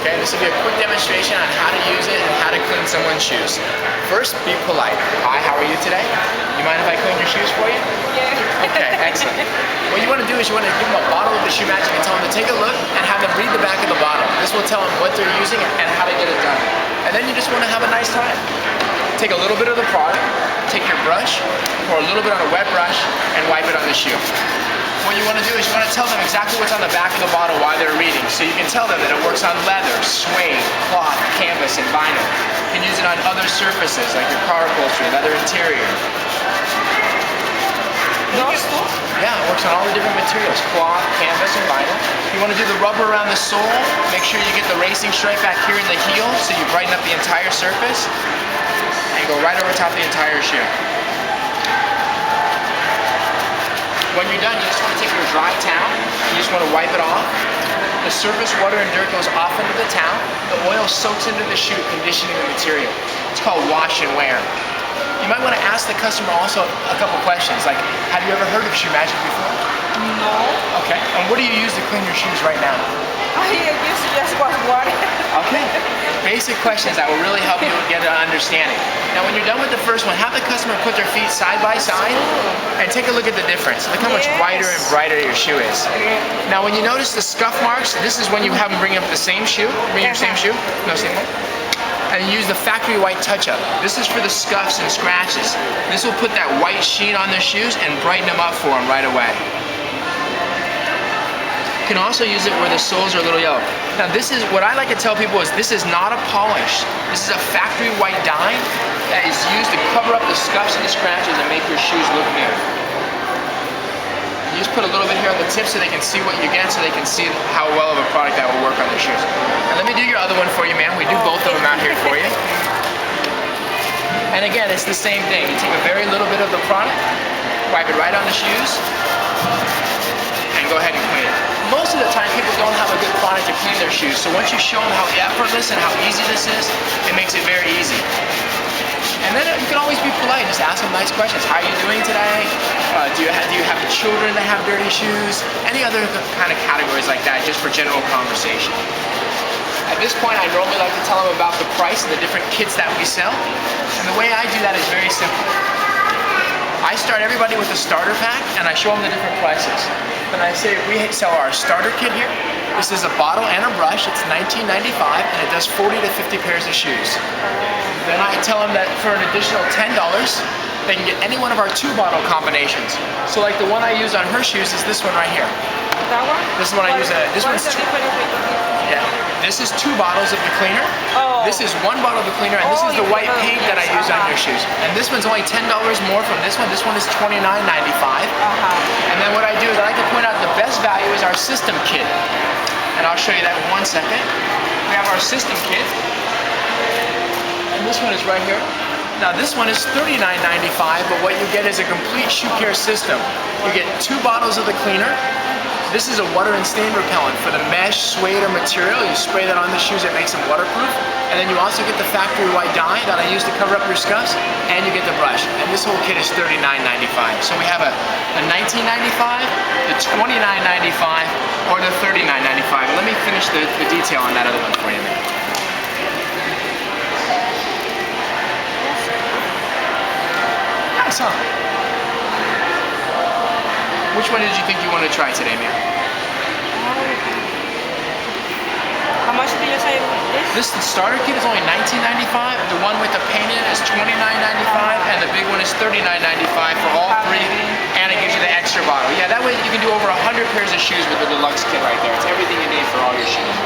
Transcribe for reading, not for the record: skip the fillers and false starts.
Okay, this will be a quick demonstration on how to use it and how to clean someone's shoes. First, be polite. Hi, how are you today? You mind if I clean your shoes for you? Yeah. Okay, excellent. What you want to do is you want to give them a bottle of the Shoe Magic and tell them to take a look and have them read the back of the bottle. This will tell them what they're using and how to get it done. And then you just want to have a nice time. Take a little bit of the product, take your brush, pour a little bit on a wet brush, and wipe it on the shoe. What you want to do is you want to tell them exactly what's on the back of the bottle while they're reading. So you can tell them that it works on leather, suede, cloth, canvas, and vinyl. You can use it on other surfaces like your car upholstery, leather interior. Yeah, it works on all the different materials, cloth, canvas, and vinyl. You want to do the rubber around the sole. Make sure you get the racing stripe back here in the heel so you brighten up the entire surface. And go right over top the entire shoe. When you're done, you just want to take your dry towel, you just want to wipe it off. The surface water and dirt goes off into the towel. The oil soaks into the shoe, conditioning the material. It's called wash and wear. You might want to ask the customer also a couple questions, like, have you ever heard of Shoe Magic before? No. Okay. And what do you use to clean your shoes right now? I used to just wash water. Okay. Basic questions that will really help you get an understanding. Now when you're done with the first one, have the customer put their feet side by side and take a look at the difference. Look how much whiter and brighter your shoe is. Now when you notice the scuff marks, this is when you have them bring up the same shoe. Bring your same shoe. No, same one. And use the factory white touch-up. This is for the scuffs and scratches. This will put that white sheen on their shoes and brighten them up for them right away. You can also use it where the soles are a little yellow. Now this is, what I like to tell people is this is not a polish. This is a factory white dye that is used to cover up the scuffs and the scratches and make your shoes look new. You just put a little bit here on the tip so they can see what you get, so they can see how well of a product that will work on their shoes. And let me do your other one for you, ma'am. We do both of them out here for you. And again, it's the same thing. You take a very little bit of the product, wipe it right on the shoes, and go ahead and clean it. Most of the time, people don't have a good product to clean their shoes, so once you show them how effortless and how easy this is, it makes it very easy. And then you can always be polite, just ask them nice questions. How are you doing today? Do you have children that have dirty shoes? Any other kind of categories like that, just for general conversation. At this point, I normally like to tell them about the price and the different kits that we sell. And the way I do that is very simple. I start everybody with a starter pack and I show them the different prices. Then I say we sell our starter kit here. This is a bottle and a brush. It's $19.95 and it does 40 to 50 pairs of shoes. Then I tell them that for an additional $10, they can get any one of our 2-bottle combinations. So like the one I use on her shoes is this one right here. That one? This one I use. This one's This is 2 bottles of the cleaner. Oh. This is 1 bottle of the cleaner, and this is the white paint that I use on your shoes. And this one's only $10 more from this one. This one is $29.95. And then what I do is I like to point out the best value is our system kit. And I'll show you that in 1 second. We have our system kit. And this one is right here. Now this one is $39.95, but what you get is a complete shoe care system. You get 2 bottles of the cleaner. This is a water and stain repellent for the mesh, suede, or material. You spray that on the shoes, it makes them waterproof. And then you also get the factory white dye that I use to cover up your scuffs, and you get the brush. And this whole kit is $39.95. So we have a $19.95, the $29.95, or the $39.95. And let me finish the detail on that other one for you, man. Nice, huh? Which one did you think you want to try today, ma'am? How much did you say this? The starter kit is only $19.95. The one with the painted is $29.95, and the big one is $39.95 for all 3. And it gives you the extra bottle. Yeah, that way you can do over 100 pairs of shoes with the deluxe kit right there. It's everything you need for all your shoes.